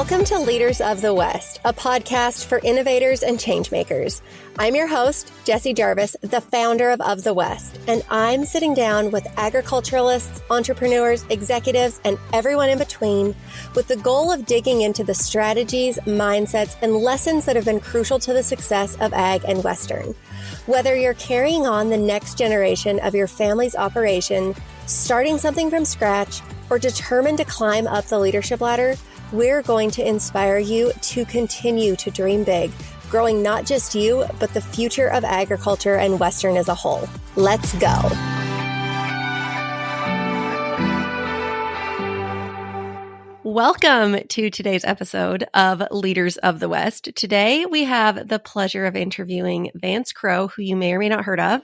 Welcome to Leaders of the West, a podcast for innovators and changemakers. I'm your host, Jessie Jarvis, the founder of the West, and I'm sitting down with agriculturalists, entrepreneurs, executives, and everyone in between with the goal of digging into the strategies, mindsets, and lessons that have been crucial to the success of ag and Western. Whether you're carrying on the next generation of your family's operation, starting something from scratch, or determined to climb up the leadership ladder, we're going to inspire you to continue to dream big, growing not just you, but the future of agriculture and Western as a whole. Let's go. Welcome to today's episode of Leaders of the West. Today, we have the pleasure of interviewing Vance Crowe, who you may or may not heard of.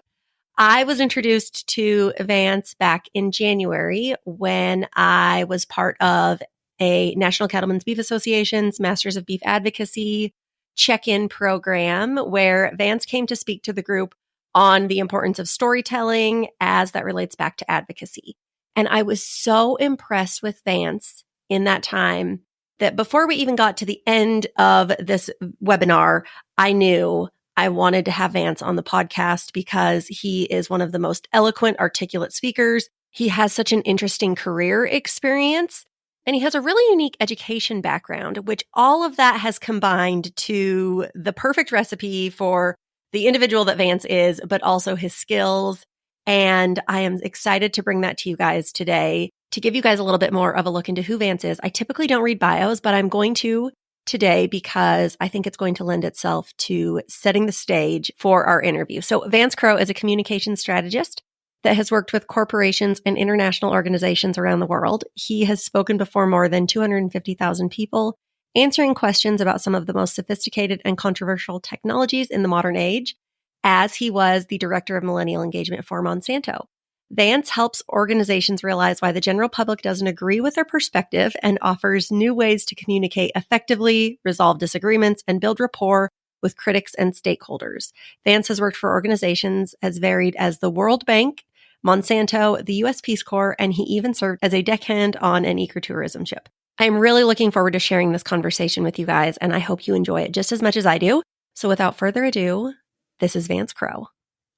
I was introduced to Vance back in January when I was part of a National Cattlemen's Beef Association's Masters of Beef Advocacy check-in program where Vance came to speak to the group on the importance of storytelling as that relates back to advocacy. And I was so impressed with Vance in that time that before we even got to the end of this webinar, I knew I wanted to have Vance on the podcast because he is one of the most eloquent, articulate speakers. He has such an interesting career experience. And he has a really unique education background, which all of that has combined to the perfect recipe for the individual that Vance is, but also his skills. And I am excited to bring that to you guys today to give you guys a little bit more of a look into who Vance is. I typically don't read bios, but I'm going to today because I think it's going to lend itself to setting the stage for our interview. So Vance Crowe is a communications strategist that has worked with corporations and international organizations around the world. He has spoken before more than 250,000 people, answering questions about some of the most sophisticated and controversial technologies in the modern age, as he was the Director of Millennial Engagement for Monsanto. Vance helps organizations realize why the general public doesn't agree with their perspective and offers new ways to communicate effectively, resolve disagreements, and build rapport with critics and stakeholders. Vance has worked for organizations as varied as the World Bank, Monsanto, the U.S. Peace Corps, and he even served as a deckhand on an ecotourism ship. I'm really looking forward to sharing this conversation with you guys, and I hope you enjoy it just as much as I do. So without further ado, this is Vance Crowe.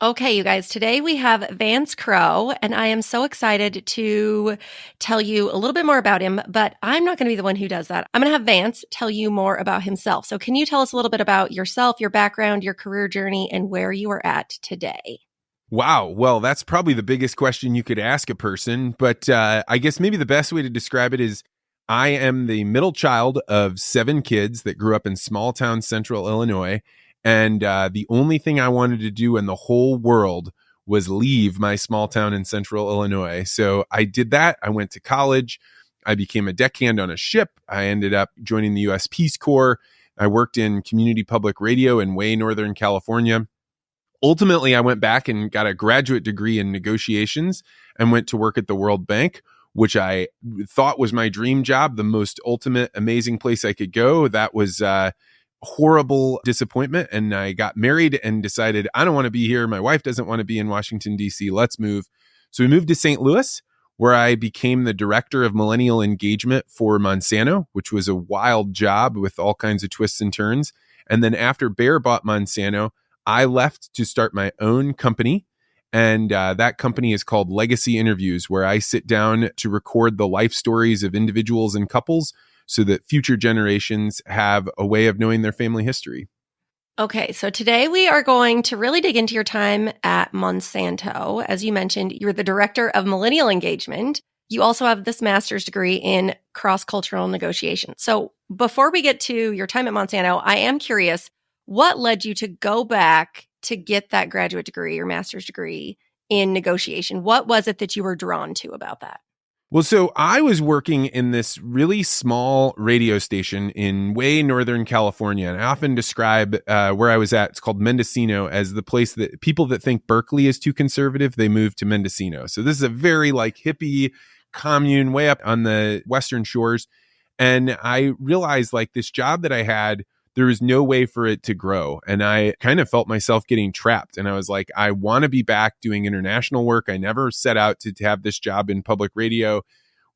Okay, you guys, today we have Vance Crowe, and I am so excited to tell you a little bit more about him, but I'm not going to be the one who does that. I'm going to have Vance tell you more about himself. So can you tell us a little bit about yourself, your background, your career journey, and where you are at today? Wow. Well, that's probably the biggest question you could ask a person, but I guess maybe the best way to describe it is I am the middle child of 7 kids that grew up in small town central Illinois. And the only thing I wanted to do in the whole world was leave my small town in central Illinois. So I did that. I went to college. I became a deckhand on a ship. I ended up joining the U.S. Peace Corps. I worked in community public radio in way northern California. Ultimately, I went back and got a graduate degree in negotiations and went to work at the World Bank, which I thought was my dream job, the most ultimate, amazing place I could go. That was horrible disappointment. And I got married and decided, I don't want to be here. My wife doesn't want to be in Washington, D.C. Let's move. So we moved to St. Louis, where I became the Director of Millennial Engagement for Monsanto, which was a wild job with all kinds of twists and turns. And then after Bayer bought Monsanto, I left to start my own company. And that company is called Legacy Interviews, where I sit down to record the life stories of individuals and couples so that future generations have a way of knowing their family history. Okay, so today we are going to really dig into your time at Monsanto. As you mentioned, you're the Director of Millennial Engagement. You also have this master's degree in cross-cultural negotiation. So before we get to your time at Monsanto, I am curious, what led you to go back to get that graduate degree or master's degree in negotiation? What was it that you were drawn to about that? Well, so I was working in this really small radio station in way northern California. And I often describe where I was at, it's called Mendocino, as the place that people that think Berkeley is too conservative, they move to Mendocino. So this is a very like hippie commune way up on the Western shores. And I realized like this job that I had, there was no way for it to grow. And I kind of felt myself getting trapped. And I was like, I want to be back doing international work. I never set out to have this job in public radio.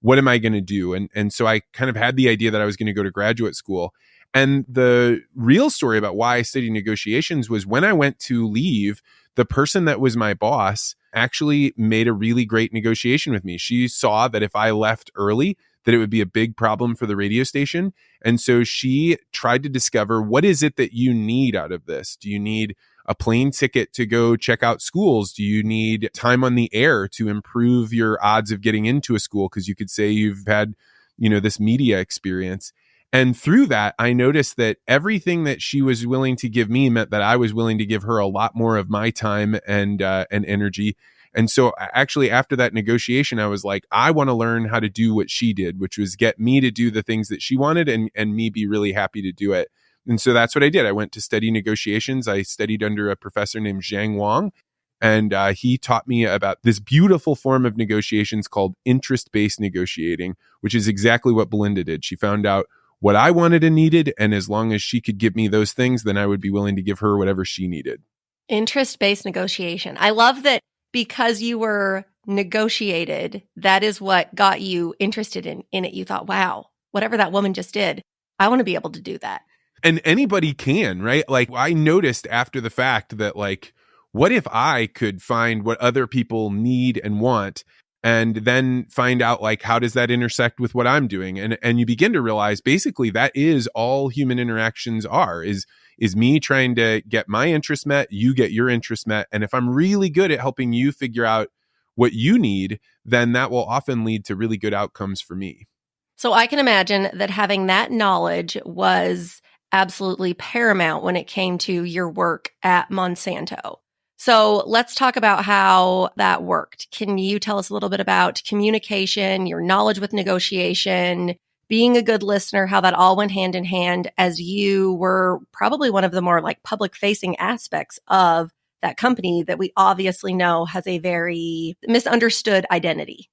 what am I going to do? And so I kind of had the idea that I was going to go to graduate school. And the real story about why I studied negotiations was when I went to leave, the person that was my boss actually made a really great negotiation with me. She saw that if I left early, that it would be a big problem for the radio station. And so she tried to discover, what is it that you need out of this? Do you need a plane ticket to go check out schools? Do you need time on the air to improve your odds of getting into a school? Because you could say you've had, this media experience. And through that, I noticed that everything that she was willing to give me meant that I was willing to give her a lot more of my time and energy. And so actually after that negotiation, I was like, I want to learn how to do what she did, which was get me to do the things that she wanted and me be really happy to do it. And so that's what I did. I went to study negotiations. I studied under a professor named Zhang Wang, and he taught me about this beautiful form of negotiations called interest-based negotiating, which is exactly what Belinda did. She found out what I wanted and needed, and as long as she could give me those things, then I would be willing to give her whatever she needed. Interest-based negotiation. I love that because you were negotiated, that is what got you interested in it. You thought, wow, whatever that woman just did, I want to be able to do that. And anybody can, right? Like I noticed after the fact that like, what if I could find what other people need and want, and then find out like, how does that intersect with what I'm doing? And you begin to realize basically that is all human interactions are, is me trying to get my interest met, you get your interest met. And if I'm really good at helping you figure out what you need, then that will often lead to really good outcomes for me. So I can imagine that having that knowledge was absolutely paramount when it came to your work at Monsanto. So let's talk about how that worked. Can you tell us a little bit about communication, your knowledge with negotiation, being a good listener, how that all went hand in hand as you were probably one of the more like public facing aspects of that company that we obviously know has a very misunderstood identity?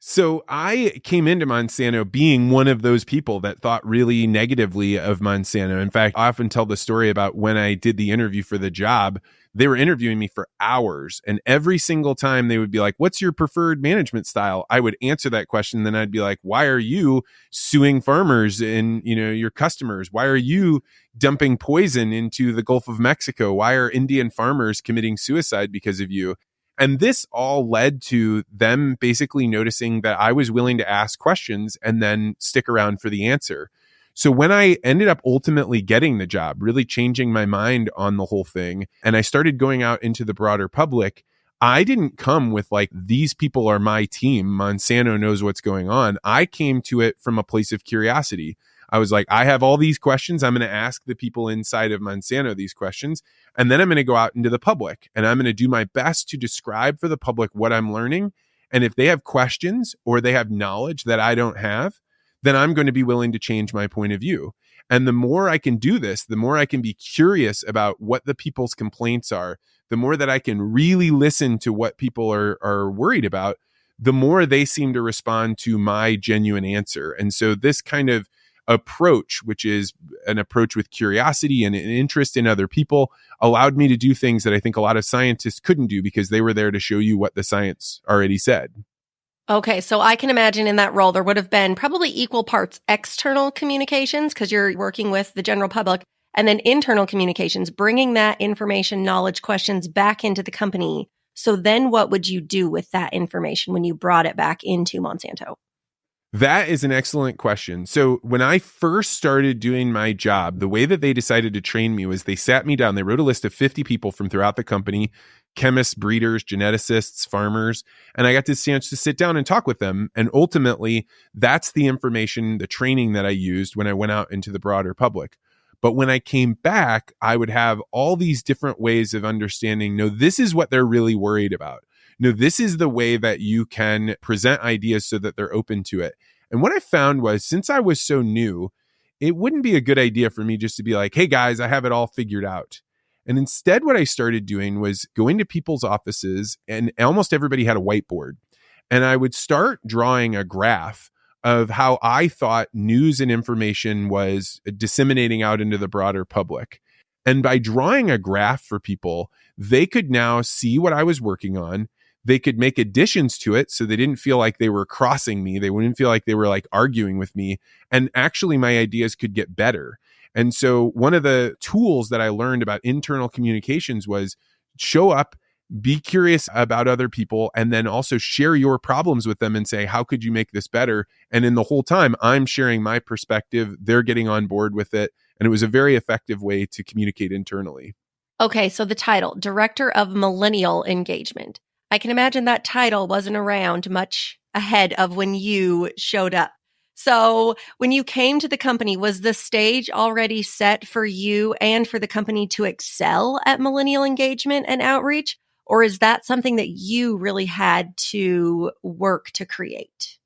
So I came into Monsanto being one of those people that thought really negatively of Monsanto. In fact, I often tell the story about when I did the interview for the job. They were interviewing me for hours, and every single time they would be like, what's your preferred management style? I would answer that question. Then I'd be like, why are you suing farmers and, your customers? Why are you dumping poison into the Gulf of Mexico? Why are Indian farmers committing suicide because of you? And this all led to them basically noticing that I was willing to ask questions and then stick around for the answer. So when I ended up ultimately getting the job, really changing my mind on the whole thing, and I started going out into the broader public, I didn't come with like, these people are my team, Monsanto knows what's going on. I came to it from a place of curiosity. I was like, I have all these questions. I'm going to ask the people inside of Monsanto these questions. And then I'm going to go out into the public and I'm going to do my best to describe for the public what I'm learning. And if they have questions or they have knowledge that I don't have, then I'm going to be willing to change my point of view. And the more I can do this, the more I can be curious about what the people's complaints are, the more that I can really listen to what people are worried about, the more they seem to respond to my genuine answer. And so this kind of approach, which is an approach with curiosity and an interest in other people, allowed me to do things that I think a lot of scientists couldn't do because they were there to show you what the science already said. Okay, so I can imagine in that role, there would have been probably equal parts external communications because you're working with the general public, and then internal communications, bringing that information, knowledge, questions back into the company. So then what would you do with that information when you brought it back into Monsanto? That is an excellent question. So when I first started doing my job, the way that they decided to train me was they sat me down. They wrote a list of 50 people from throughout the company, chemists, breeders, geneticists, farmers, and I got the chance to sit down and talk with them. And ultimately, that's the information, the training that I used when I went out into the broader public. But when I came back, I would have all these different ways of understanding, no, this is what they're really worried about. No, this is the way that you can present ideas so that they're open to it. And what I found was, since I was so new, it wouldn't be a good idea for me just to be like, hey guys, I have it all figured out. And instead, what I started doing was going to people's offices, and almost everybody had a whiteboard. And I would start drawing a graph of how I thought news and information was disseminating out into the broader public. And by drawing a graph for people, they could now see what I was working on. they could make additions to it so they didn't feel like they were crossing me. They wouldn't feel like they were like arguing with me. And actually my ideas could get better. And so one of the tools that I learned about internal communications was show up, be curious about other people, and then also share your problems with them and say, how could you make this better? And in the whole time, I'm sharing my perspective. They're getting on board with it. And it was a very effective way to communicate internally. Okay, so the title, Director of Millennial Engagement. I can imagine that title wasn't around much ahead of when you showed up. So when you came to the company, was the stage already set for you and for the company to excel at millennial engagement and outreach? Or is that something that you really had to work to create?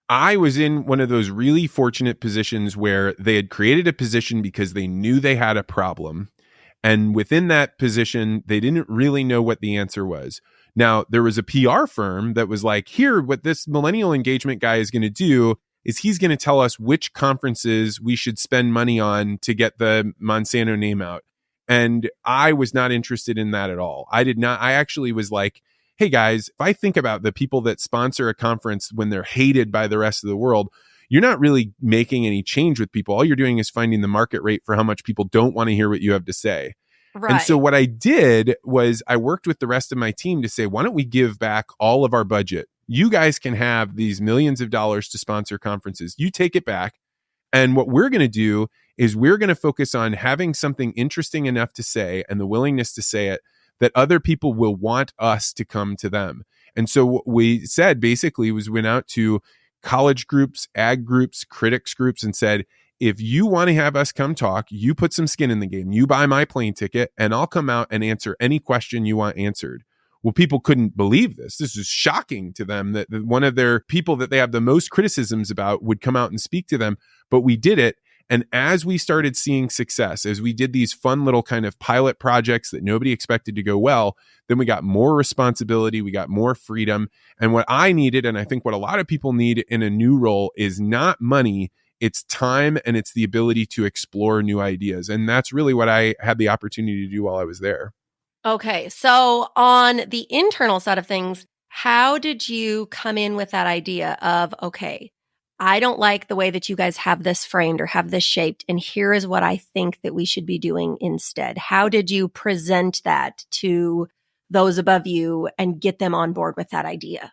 I was in one of those really fortunate positions where they had created a position because they knew they had a problem. And within that position, they didn't really know what the answer was. Now, there was a PR firm that was like, here, what this millennial engagement guy is going to do is he's going to tell us which conferences we should spend money on to get the Monsanto name out. And I was not interested in that at all. I actually was like, hey guys, if I think about the people that sponsor a conference when they're hated by the rest of the world, you're not really making any change with people. All you're doing is finding the market rate for how much people don't want to hear what you have to say. Right. And so what I did was I worked with the rest of my team to say, why don't we give back all of our budget? You guys can have these millions of dollars to sponsor conferences. You take it back. And what we're going to do is we're going to focus on having something interesting enough to say and the willingness to say it that other people will want us to come to them. And so what we said basically was went out to college groups, ag groups, critics groups, and said, if you want to have us come talk, you put some skin in the game. You buy my plane ticket and I'll come out and answer any question you want answered. Well, people couldn't believe this. This is shocking to them that one of their people that they have the most criticisms about would come out and speak to them. But we did it. And as we started seeing success, as we did these fun little kind of pilot projects that nobody expected to go well, then we got more responsibility, we got more freedom. And what I needed, and I think what a lot of people need in a new role, is not money, it's time and it's the ability to explore new ideas. And that's really what I had the opportunity to do while I was there. Okay, so on the internal side of things, how did you come in with that idea of, okay, I don't like the way that you guys have this framed or have this shaped, and here is what I think that we should be doing instead? How did you present that to those above you and get them on board with that idea?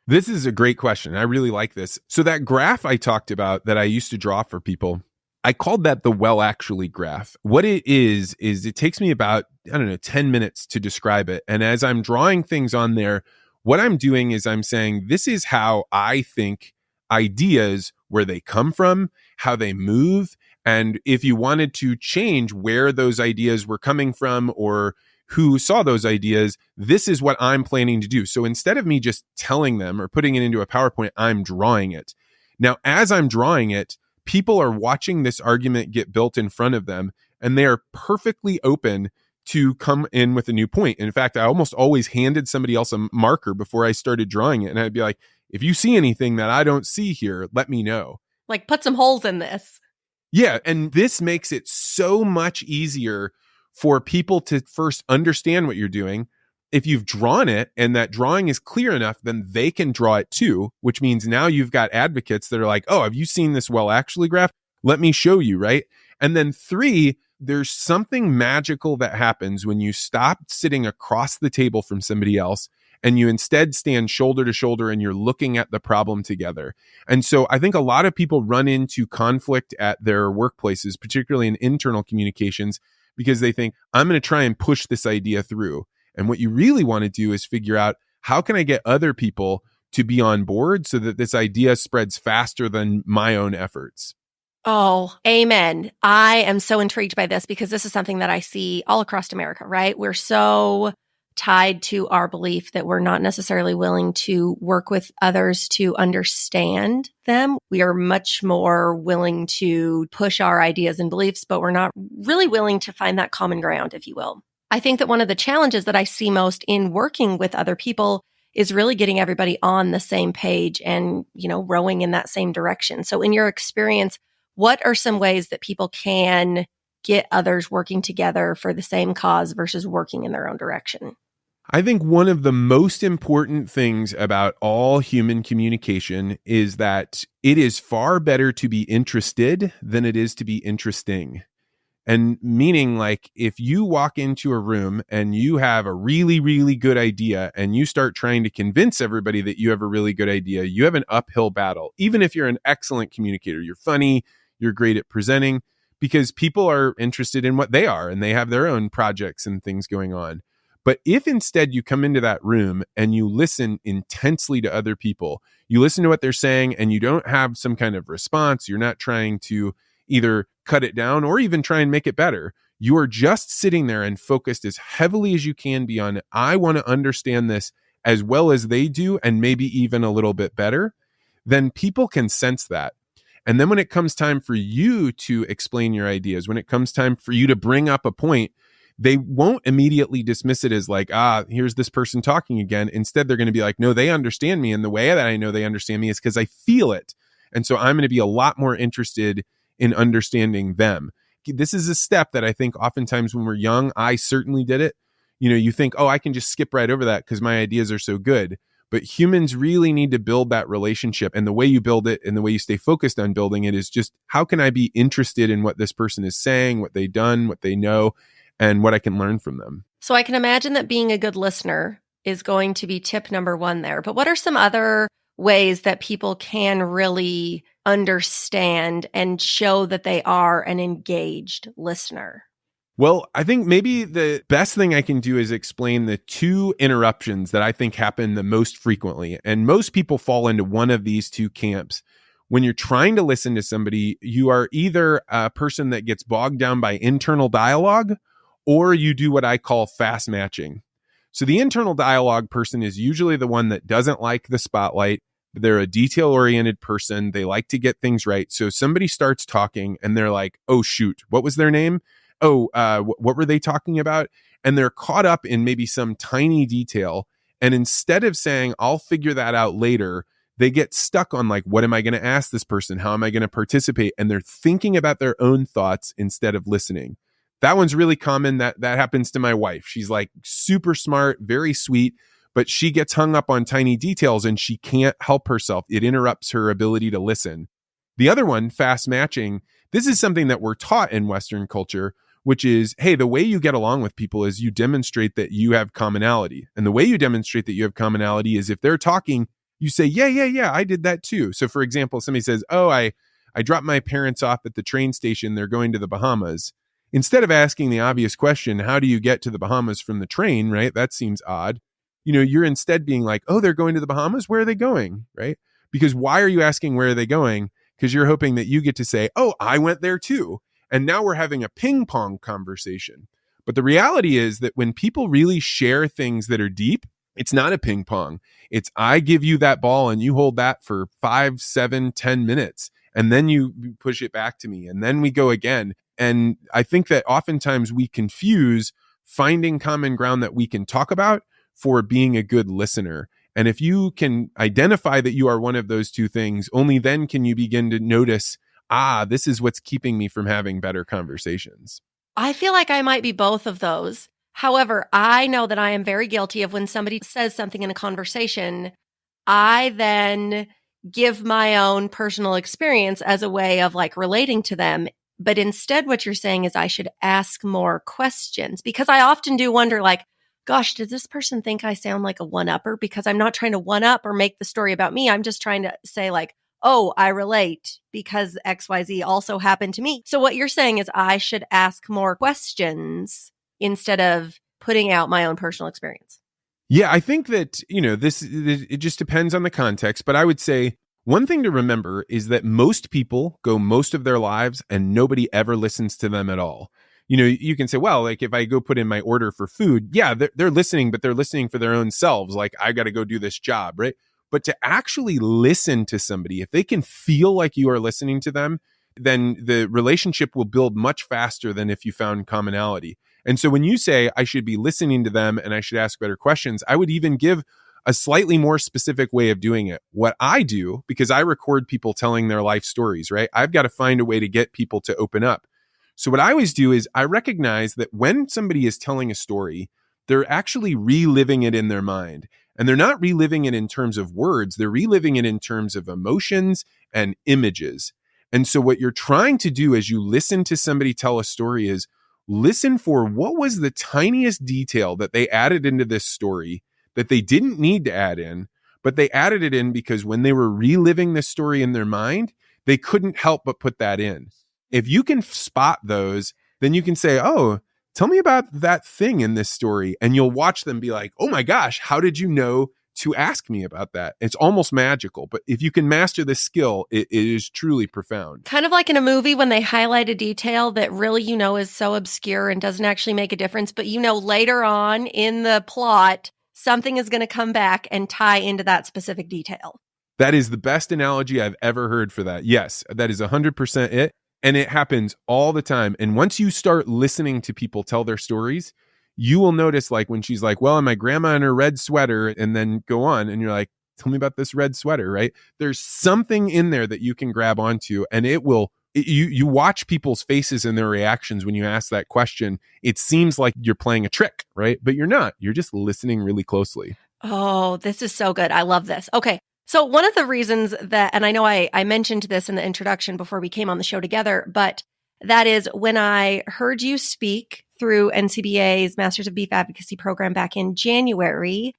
This is a great question. I really like this. So that graph I talked about that I used to draw for people, I called that the well actually graph. What it is it takes me about, 10 minutes to describe it. And as I'm drawing things on there, what I'm doing is I'm saying, this is how I think ideas, where they come from, how they move. And if you wanted to change where those ideas were coming from or who saw those ideas, this is what I'm planning to do. So instead of me just telling them or putting it into a PowerPoint, I'm drawing it. Now, as I'm drawing it, people are watching this argument get built in front of them, and they are perfectly open to come in with a new point. In fact, I almost always handed somebody else a marker before I started drawing it. And I'd be like, if you see anything that I don't see here, let me know. Like, put some holes in this. Yeah. And this makes it so much easier for people to first understand what you're doing. If you've drawn it and that drawing is clear enough, then they can draw it too, which means now you've got advocates that are like, oh, have you seen this well actually graph? Let me show you, right? And then 3, there's something magical that happens when you stop sitting across the table from somebody else and you instead stand shoulder to shoulder and you're looking at the problem together. And so I think a lot of people run into conflict at their workplaces, particularly in internal communications, because they think, I'm going to try and push this idea through. And what you really want to do is figure out, how can I get other people to be on board so that this idea spreads faster than my own efforts? Oh, amen. I am so intrigued by this because this is something that I see all across America, right? We're so tied to our belief that we're not necessarily willing to work with others to understand them. We are much more willing to push our ideas and beliefs, but we're not really willing to find that common ground, if you will. I think that one of the challenges that I see most in working with other people is really getting everybody on the same page and, rowing in that same direction. So in your experience, what are some ways that people can get others working together for the same cause versus working in their own direction? I think one of the most important things about all human communication is that it is far better to be interested than it is to be interesting. And meaning, like, if you walk into a room and you have a really, really good idea and you start trying to convince everybody that you have a really good idea, you have an uphill battle. Even if you're an excellent communicator, you're funny, you're great at presenting, because people are interested in what they are and they have their own projects and things going on. But if instead you come into that room and you listen intensely to other people, you listen to what they're saying and you don't have some kind of response, you're not trying to either cut it down or even try and make it better. You are just sitting there and focused as heavily as you can be on, I want to understand this as well as they do, and maybe even a little bit better. Then people can sense that. And then when it comes time for you to explain your ideas, when it comes time for you to bring up a point, they won't immediately dismiss it as like, here's this person talking again. Instead, they're going to be like, no, they understand me. And the way that I know they understand me is because I feel it. And so I'm going to be a lot more interested in understanding them. This is a step that I think oftentimes when we're young, I certainly did it. You think, I can just skip right over that because my ideas are so good. But humans really need to build that relationship. And the way you build it and the way you stay focused on building it is just, how can I be interested in what this person is saying, what they've done, what they know, and what I can learn from them. So I can imagine that being a good listener is going to be tip number one there. But what are some other ways that people can really understand and show that they are an engaged listener? Well, I think maybe the best thing I can do is explain the two interruptions that I think happen the most frequently. And most people fall into one of these two camps. When you're trying to listen to somebody, you are either a person that gets bogged down by internal dialogue, or you do what I call fast matching. So the internal dialogue person is usually the one that doesn't like the spotlight. They're a detail-oriented person. They like to get things right. So somebody starts talking and they're like, oh, shoot, what was their name? What were they talking about? And they're caught up in maybe some tiny detail. And instead of saying, I'll figure that out later, they get stuck on like, what am I going to ask this person? How am I going to participate? And they're thinking about their own thoughts instead of listening. That one's really common. That happens to my wife. She's like super smart, very sweet, but she gets hung up on tiny details and she can't help herself. It interrupts her ability to listen. The other one, fast matching, this is something that we're taught in Western culture, which is, hey, the way you get along with people is you demonstrate that you have commonality. And the way you demonstrate that you have commonality is if they're talking, you say, yeah, I did that too. So for example, somebody says, I dropped my parents off at the train station. They're going to the Bahamas. Instead of asking the obvious question, how do you get to the Bahamas from the train, right? That seems odd. You're instead being like, oh, they're going to the Bahamas. Where are they going, right? Because why are you asking where are they going? Because you're hoping that you get to say, oh, I went there too. And now we're having a ping pong conversation. But the reality is that when people really share things that are deep, it's not a ping pong. It's I give you that ball and you hold that for 5, 7, 10 minutes. And then you push it back to me. And then we go again. And I think that oftentimes we confuse finding common ground that we can talk about for being a good listener. And if you can identify that you are one of those two things, only then can you begin to notice, this is what's keeping me from having better conversations. I feel like I might be both of those. However, I know that I am very guilty of when somebody says something in a conversation, I then give my own personal experience as a way of like relating to them. But instead, what you're saying is I should ask more questions, because I often do wonder, like, gosh, does this person think I sound like a one-upper? Because I'm not trying to one-up or make the story about me. I'm just trying to say like, oh, I relate because XYZ also happened to me. So what you're saying is I should ask more questions instead of putting out my own personal experience. Yeah, I think that, it just depends on the context, but I would say one thing to remember is that most people go most of their lives and nobody ever listens to them at all. You can say, well, like if I go put in my order for food, yeah, they're listening, but they're listening for their own selves. Like I got to go do this job, right? But to actually listen to somebody, if they can feel like you are listening to them, then the relationship will build much faster than if you found commonality. And so when you say I should be listening to them and I should ask better questions, I would even give a slightly more specific way of doing it. What I do, because I record people telling their life stories, right? I've got to find a way to get people to open up. So what I always do is I recognize that when somebody is telling a story, they're actually reliving it in their mind. And they're not reliving it in terms of words, they're reliving it in terms of emotions and images. And so what you're trying to do as you listen to somebody tell a story is listen for what was the tiniest detail that they added into this story that they didn't need to add in, but they added it in because when they were reliving this story in their mind, they couldn't help but put that in. If you can spot those, then you can say, oh, tell me about that thing in this story. And you'll watch them be like, oh my gosh, how did you know to ask me about that? It's almost magical. But if you can master this skill, it is truly profound. Kind of like in a movie when they highlight a detail that really, is so obscure and doesn't actually make a difference. But later on in the plot, something is going to come back and tie into that specific detail. That is the best analogy I've ever heard for that. Yes, that is 100% it. And it happens all the time. And once you start listening to people tell their stories, you will notice, like when she's like, well, and my grandma in her red sweater, and then go on and you're like, tell me about this red sweater, right? There's something in there that you can grab onto, and you watch people's faces and their reactions when you ask that question. It seems like you're playing a trick, right? But you're not. You're just listening really closely. Oh, this is so good. I love this. Okay. So one of the reasons that, and I know I mentioned this in the introduction before we came on the show together, but that is when I heard you speak through NCBA's Masters of Beef Advocacy program back in January,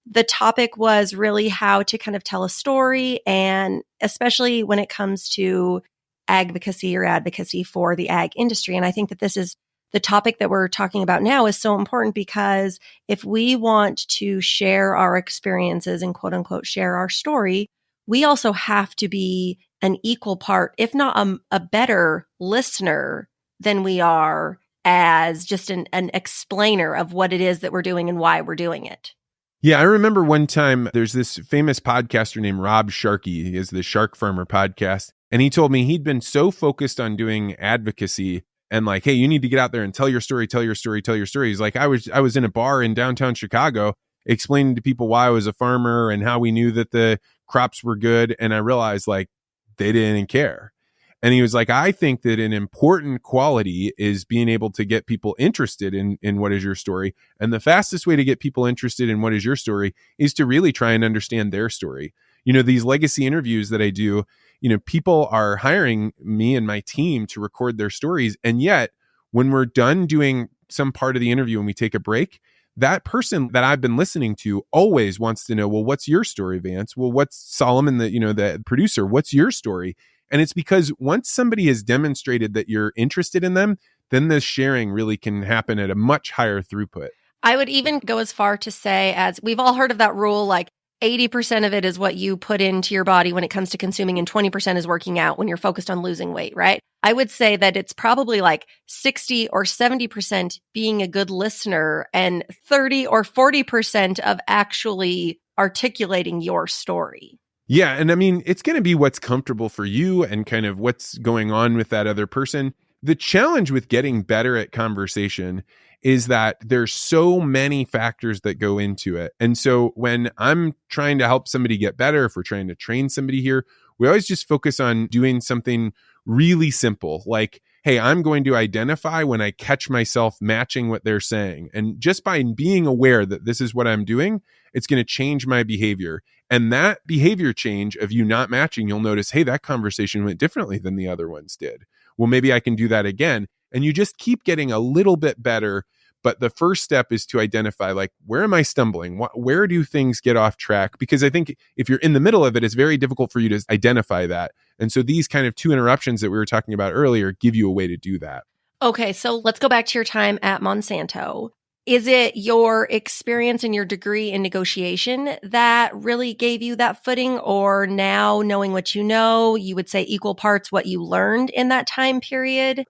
the topic was really how to kind of tell a story, and especially when it comes to advocacy or advocacy for the ag industry. And I think that this is the topic that we're talking about now is so important, because if we want to share our experiences and quote unquote share our story, we also have to be an equal part, if not a better listener than we are as just an explainer of what it is that we're doing and why we're doing it. Yeah, I remember one time there's this famous podcaster named Rob Sharkey. He has the Shark Farmer podcast. And he told me he'd been so focused on doing advocacy and like, hey, you need to get out there and tell your story, tell your story, tell your story. He's like, I was in a bar in downtown Chicago explaining to people why I was a farmer and how we knew that the crops were good. And I realized like they didn't care. And he was like, I think that an important quality is being able to get people interested in what is your story. And the fastest way to get people interested in what is your story is to really try and understand their story. These legacy interviews that I do, people are hiring me and my team to record their stories. And yet when we're done doing some part of the interview and we take a break, that person that I've been listening to always wants to know, well, what's your story, Vance? Well, what's Solomon, the producer, what's your story? And it's because once somebody has demonstrated that you're interested in them, then the sharing really can happen at a much higher throughput. I would even go as far to say, as we've all heard of that rule, like 80% of it is what you put into your body when it comes to consuming, and 20% is working out when you're focused on losing weight, right? I would say that it's probably like 60 or 70% being a good listener and 30 or 40% of actually articulating your story. Yeah. And I mean, it's going to be what's comfortable for you and kind of what's going on with that other person. The challenge with getting better at conversation is that there's so many factors that go into it. And so when I'm trying to help somebody get better, if we're trying to train somebody here, we always just focus on doing something really simple. Like, hey, I'm going to identify when I catch myself matching what they're saying. And just by being aware that this is what I'm doing, it's going to change my behavior. And that behavior change of you not matching, you'll notice, hey, that conversation went differently than the other ones did. Well, maybe I can do that again. And you just keep getting a little bit better. But the first step is to identify, like, where am I stumbling? Where do things get off track? Because I think if you're in the middle of it, it's very difficult for you to identify that. And so these kind of two interruptions that we were talking about earlier give you a way to do that. Okay, so let's go back to your time at Monsanto. Is it your experience and your degree in negotiation that really gave you that footing? Or now knowing what you know, you would say equal parts what you learned in that time period?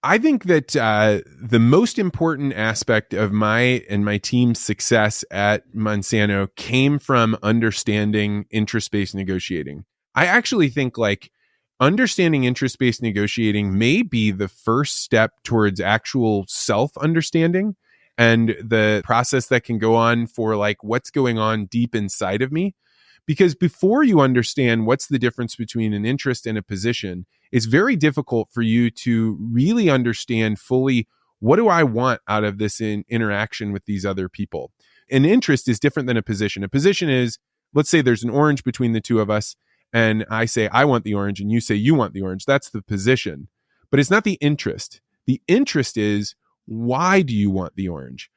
I think that the most important aspect of my and my team's success at Monsanto came from understanding interest-based negotiating. I actually think like understanding interest-based negotiating may be the first step towards actual self-understanding and the process that can go on for like what's going on deep inside of me. Because before you understand what's the difference between an interest and a position, it's very difficult for you to really understand fully what do I want out of this interaction with these other people? An interest is different than a position. A position is, let's say there's an orange between the two of us, and I say, I want the orange, and you say, you want the orange. That's the position. But it's not the interest. The interest is, why do you want the orange?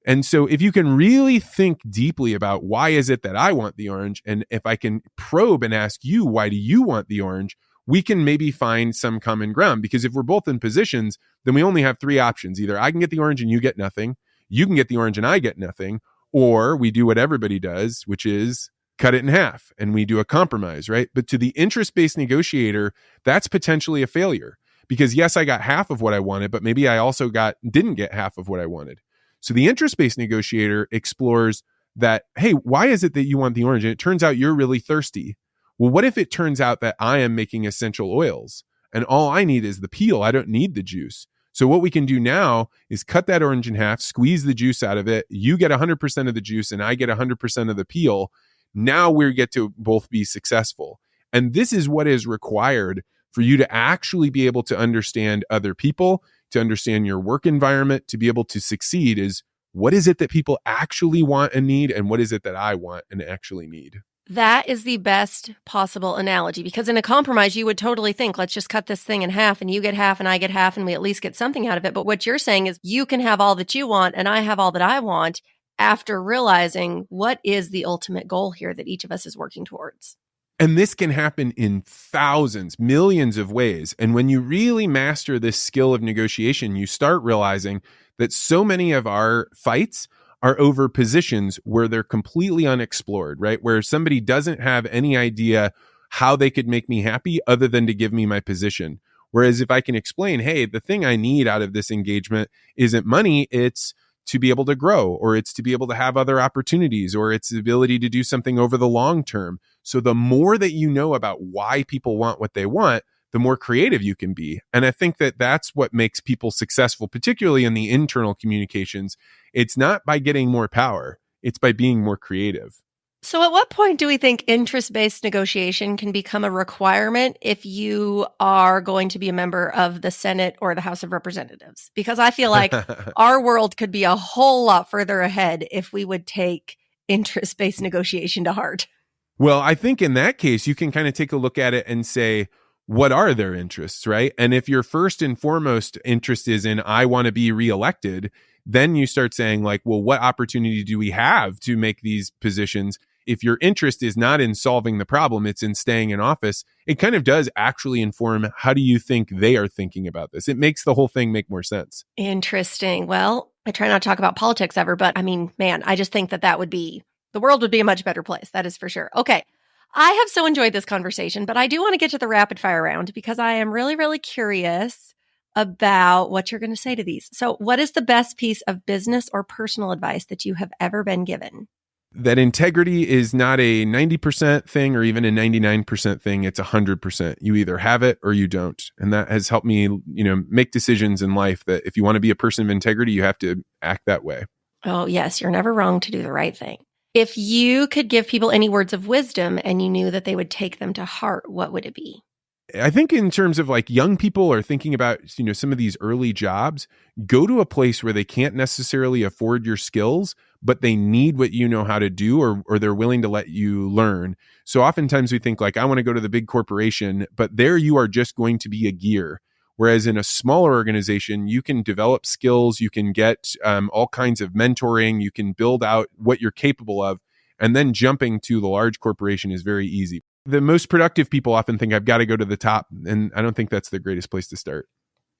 And so if you can really think deeply about why is it that I want the orange, and if I can probe and ask you, why do you want the orange, we can maybe find some common ground. Because if we're both in positions, then we only have three options. Either I can get the orange and you get nothing, you can get the orange and I get nothing, or we do what everybody does, which is cut it in half and we do a compromise, right? But to the interest-based negotiator, that's potentially a failure. Because yes, I got half of what I wanted, but maybe I also didn't get half of what I wanted. So the interest-based negotiator explores that, hey, why is it that you want the orange? And it turns out you're really thirsty. Well, what if it turns out that I am making essential oils and all I need is the peel? I don't need the juice. So what we can do now is cut that orange in half, squeeze the juice out of it. You get 100% of the juice and I get 100% of the peel. Now we get to both be successful. And this is what is required for you to actually be able to understand other people, to understand your work environment, to be able to succeed is, what is it that people actually want and need, and what is it that I want and actually need? That is the best possible analogy, because in a compromise, you would totally think, let's just cut this thing in half and you get half and I get half and we at least get something out of it. But what you're saying is you can have all that you want and I have all that I want, after realizing what is the ultimate goal here that each of us is working towards. And this can happen in thousands, millions of ways. And when you really master this skill of negotiation, you start realizing that so many of our fights are over positions where they're completely unexplored, right? Where somebody doesn't have any idea how they could make me happy other than to give me my position. Whereas if I can explain, hey, the thing I need out of this engagement isn't money, it's to be able to grow, or it's to be able to have other opportunities, or it's the ability to do something over the long term. So the more that you know about why people want what they want, the more creative you can be. And I think that that's what makes people successful, particularly in the internal communications. It's not by getting more power, it's by being more creative. So at what point do we think interest-based negotiation can become a requirement if you are going to be a member of the Senate or the House of Representatives? Because I feel like our world could be a whole lot further ahead if we would take interest-based negotiation to heart. Well, I think in that case, you can kind of take a look at it and say, what are their interests, right? And if your first and foremost interest is in, I want to be reelected, then you start saying like, well, what opportunity do we have to make these positions? If your interest is not in solving the problem, it's in staying in office, it kind of does actually inform how do you think they are thinking about this. It makes the whole thing make more sense. Interesting. Well, I try not to talk about politics ever, but I mean, man, I just think that would be, the world would be a much better place. That is for sure. Okay. I have so enjoyed this conversation, but I do want to get to the rapid fire round because I am really, really curious about what you're going to say to these. So what is the best piece of business or personal advice that you have ever been given? That integrity is not a 90% thing or even a 99% thing. It's 100%. You either have it or you don't. And that has helped me, make decisions in life that if you want to be a person of integrity, you have to act that way. Oh, yes. You're never wrong to do the right thing. If you could give people any words of wisdom and you knew that they would take them to heart, what would it be? I think in terms of like young people are thinking about, some of these early jobs, go to a place where they can't necessarily afford your skills, but they need what you know how to do, or they're willing to let you learn. So oftentimes we think like, I want to go to the big corporation, but there you are just going to be a gear. Whereas in a smaller organization, you can develop skills, you can get all kinds of mentoring, you can build out what you're capable of, and then jumping to the large corporation is very easy. The most productive people often think I've got to go to the top, and I don't think that's the greatest place to start.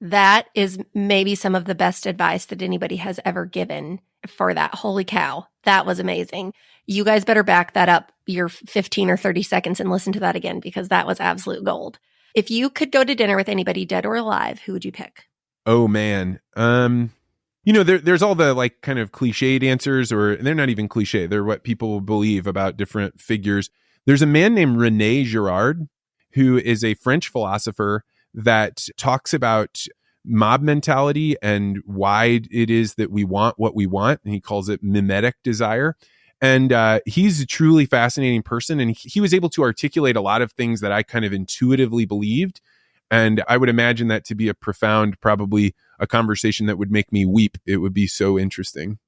That is maybe some of the best advice that anybody has ever given for that. Holy cow, that was amazing. You guys better back that up your 15 or 30 seconds and listen to that again, because that was absolute gold. If you could go to dinner with anybody dead or alive, who would you pick? Oh, man. There's all the like kind of cliched answers, or they're not even cliche. They're what people believe about different figures. There's a man named René Girard, who is a French philosopher that talks about mob mentality and why it is that we want what we want. And he calls it mimetic desire. And he's a truly fascinating person. And he was able to articulate a lot of things that I kind of intuitively believed. And I would imagine that to be a profound, probably a conversation that would make me weep. It would be so interesting.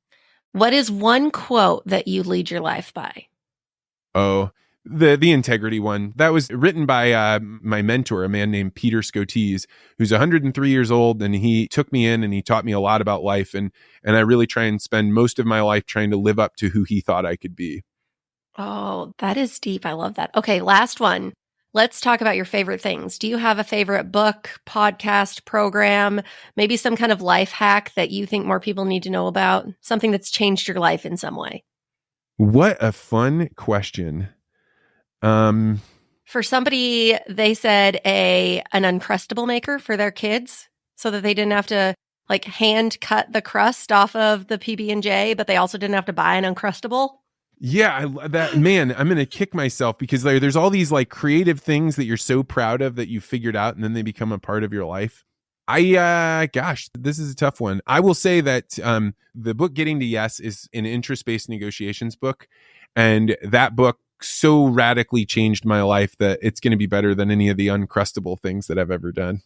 What is one quote that you lead your life by? Oh, the integrity one. That was written by my mentor, a man named Peter Scotese, who's 103 years old, and he took me in and he taught me a lot about life. And I really try and spend most of my life trying to live up to who he thought I could be. Oh, that is deep. I love that. Okay, last one. Let's talk about your favorite things. Do you have a favorite book, podcast, program, maybe some kind of life hack that you think more people need to know about? Something that's changed your life in some way? What a fun question. For somebody, they said an Uncrustable maker for their kids so that they didn't have to like hand cut the crust off of the PB&J, but they also didn't have to buy an Uncrustable. Yeah, man, I'm going to kick myself because there's all these like creative things that you're so proud of that you figured out and then they become a part of your life. Gosh, this is a tough one. I will say that the book Getting to Yes is an interest-based negotiations book. And that book so radically changed my life that it's going to be better than any of the Uncrustable things that I've ever done.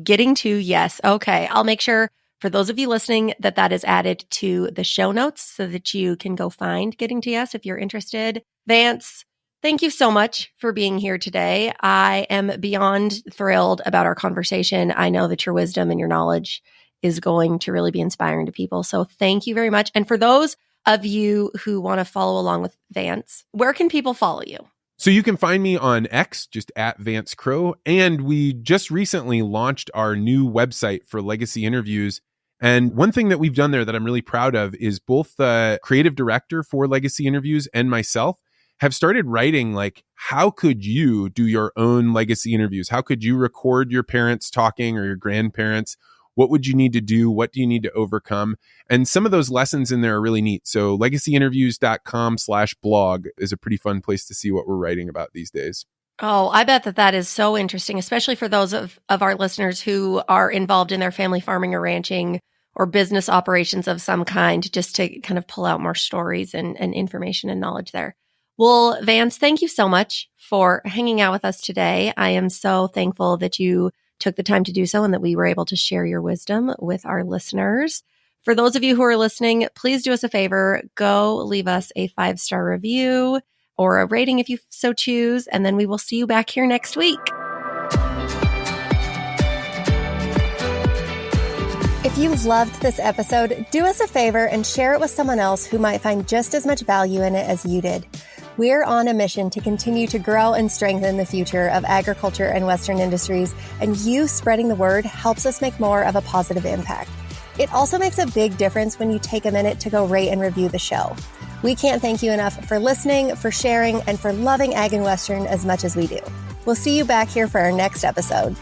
Getting to Yes. Okay. I'll make sure for those of you listening that is added to the show notes so that you can go find Getting to Yes if you're interested. Vance, thank you so much for being here today. I am beyond thrilled about our conversation. I know that your wisdom and your knowledge is going to really be inspiring to people. So thank you very much. And for those of you who want to follow along with Vance, where can people follow you? So you can find me on X, just at Vance Crowe. And we just recently launched our new website for legacy interviews. And one thing that we've done there that I'm really proud of is both the creative director for legacy interviews and myself have started writing like, how could you do your own legacy interviews? How could you record your parents talking or your grandparents? What would you need to do? What do you need to overcome? And some of those lessons in there are really neat. So legacyinterviews.com/blog is a pretty fun place to see what we're writing about these days. Oh, I bet that is so interesting, especially for those of our listeners who are involved in their family farming or ranching or business operations of some kind, just to kind of pull out more stories and information and knowledge there. Well, Vance, thank you so much for hanging out with us today. I am so thankful that you took the time to do so and that we were able to share your wisdom with our listeners. For those of you who are listening, please do us a favor. Go leave us a 5-star review or a rating if you so choose, and then we will see you back here next week. If you loved this episode, do us a favor and share it with someone else who might find just as much value in it as you did. We're on a mission to continue to grow and strengthen the future of agriculture and Western industries, and you spreading the word helps us make more of a positive impact. It also makes a big difference when you take a minute to go rate and review the show. We can't thank you enough for listening, for sharing, and for loving Ag and Western as much as we do. We'll see you back here for our next episode.